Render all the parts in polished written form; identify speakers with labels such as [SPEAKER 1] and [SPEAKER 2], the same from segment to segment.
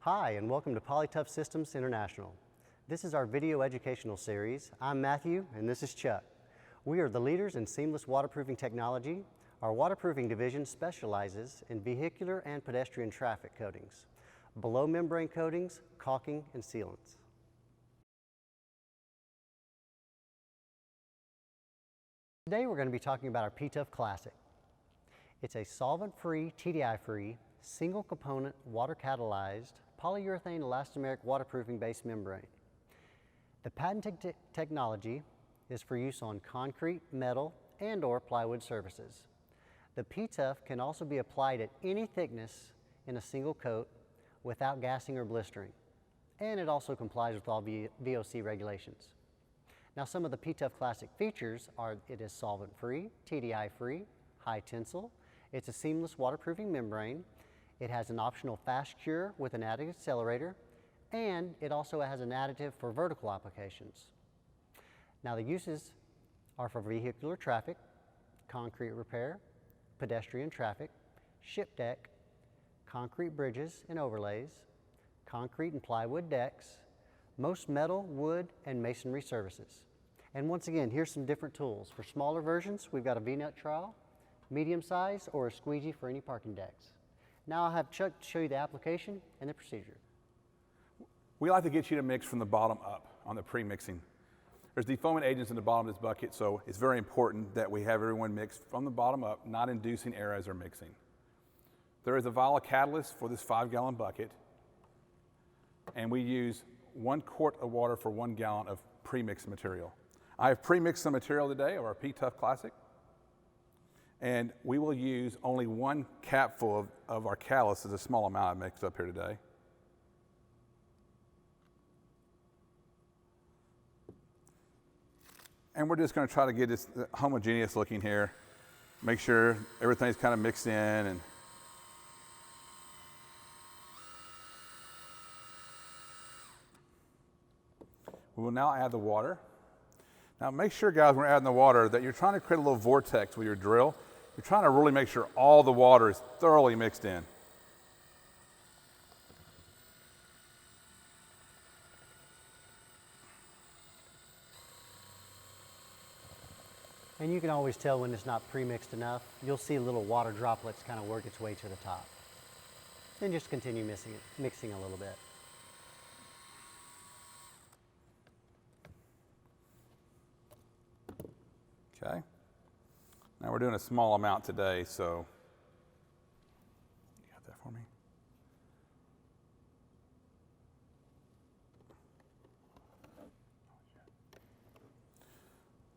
[SPEAKER 1] Hi, and welcome to PSI Systems International. This is our video educational series. I'm Matthew, and this is Chuck. We are the leaders in seamless waterproofing technology. Our waterproofing division specializes in vehicular and pedestrian traffic coatings, below membrane coatings, caulking, and sealants. Today we're going to be talking about our P-Tuff Classic. It's a solvent-free, TDI-free, single-component, water-catalyzed, polyurethane elastomeric waterproofing base membrane. The patented technology is for use on concrete, metal, and/or plywood surfaces. The P-Tuff can also be applied at any thickness in a single coat without gassing or blistering, and it also complies with all VOC regulations. Now, some of the P-Tuff Classic features are it is solvent-free, TDI-free, high tensile. It's a seamless waterproofing membrane. It has an optional fast cure with an added accelerator, and it also has an additive for vertical applications. Now, the uses are for vehicular traffic, concrete repair, pedestrian traffic, ship deck, concrete bridges and overlays, concrete and plywood decks, most metal, wood, and masonry services. And once again, here's some different tools. For smaller versions, we've got a V-nut trowel, medium size, or a squeegee for any parking decks. Now I'll have Chuck show you the application and the procedure.
[SPEAKER 2] We like to get you to mix from the bottom up on the pre-mixing. There's defoaming agents in the bottom of this bucket, so it's very important that we have everyone mix from the bottom up, not inducing air as they're mixing. There is a vial of catalyst for this 5-gallon bucket, and we use 1 quart of water for 1 gallon of pre-mixed material. I have pre-mixed some material today of our P-Tuff Classic, and we will use only 1 capful of our catalyst. It's a small amount I mixed up here today. And we're just going to try to get this homogeneous looking here. Make sure everything's kind of mixed in. And we will now add the water. Now make sure, guys, when we're adding the water that you're trying to create a little vortex with your drill. You're trying to really make sure all the water is thoroughly mixed in.
[SPEAKER 1] And you can always tell when it's not pre-mixed enough. You'll see little water droplets kind of work its way to the top. Then just continue mixing a little bit.
[SPEAKER 2] Okay. Now we're doing a small amount today, so you got that for me?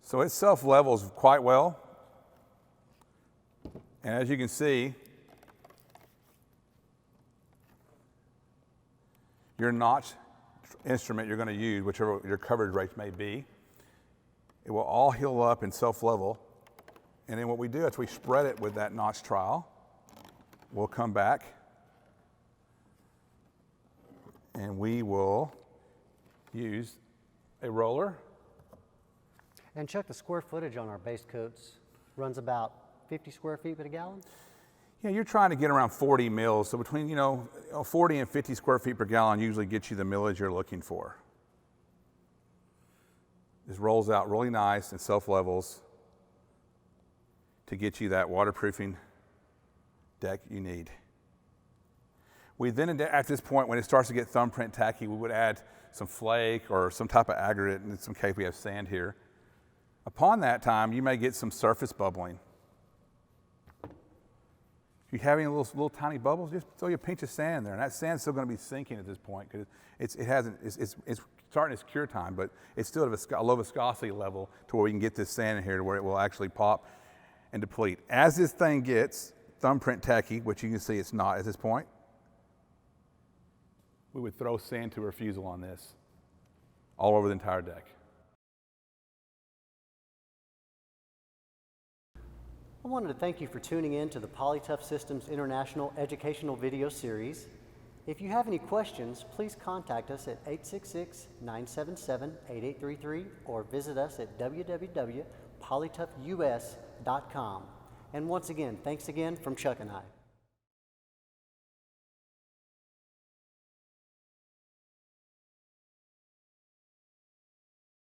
[SPEAKER 2] So it self-levels quite well. And as you can see, your notch instrument you're going to use, whichever your coverage rates may be, it will all heal up and self-level. And then what we do is we spread it with that notch trowel. We'll come back and we will use a roller.
[SPEAKER 1] And Chuck, the square footage on our base coats runs about 50 square feet per gallon?
[SPEAKER 2] Yeah, you're trying to get around 40 mils. So between 40 and 50 square feet per gallon usually gets you the millage you're looking for. This rolls out really nice and self-levels to get you that waterproofing deck you need. We then, at this point, when it starts to get thumbprint tacky, we would add some flake or some type of aggregate. In some case, we have sand here. Upon that time, you may get some surface bubbling. If you have any little tiny bubbles, just throw you a pinch of sand in there, and that sand's still going to be sinking at this point because it's starting its cure time, but it's still at a low viscosity level to where we can get this sand in here to where it will actually pop and deplete. As this thing gets thumbprint tacky, which you can see it's not at this point, we would throw sand to refusal on this all over the entire deck.
[SPEAKER 1] I wanted to thank you for tuning in to the PSI Systems International Educational Video Series. If you have any questions, please contact us at 866-977-8833 or visit us at www.polytuffus.com. And once again, thanks again from Chuck and I.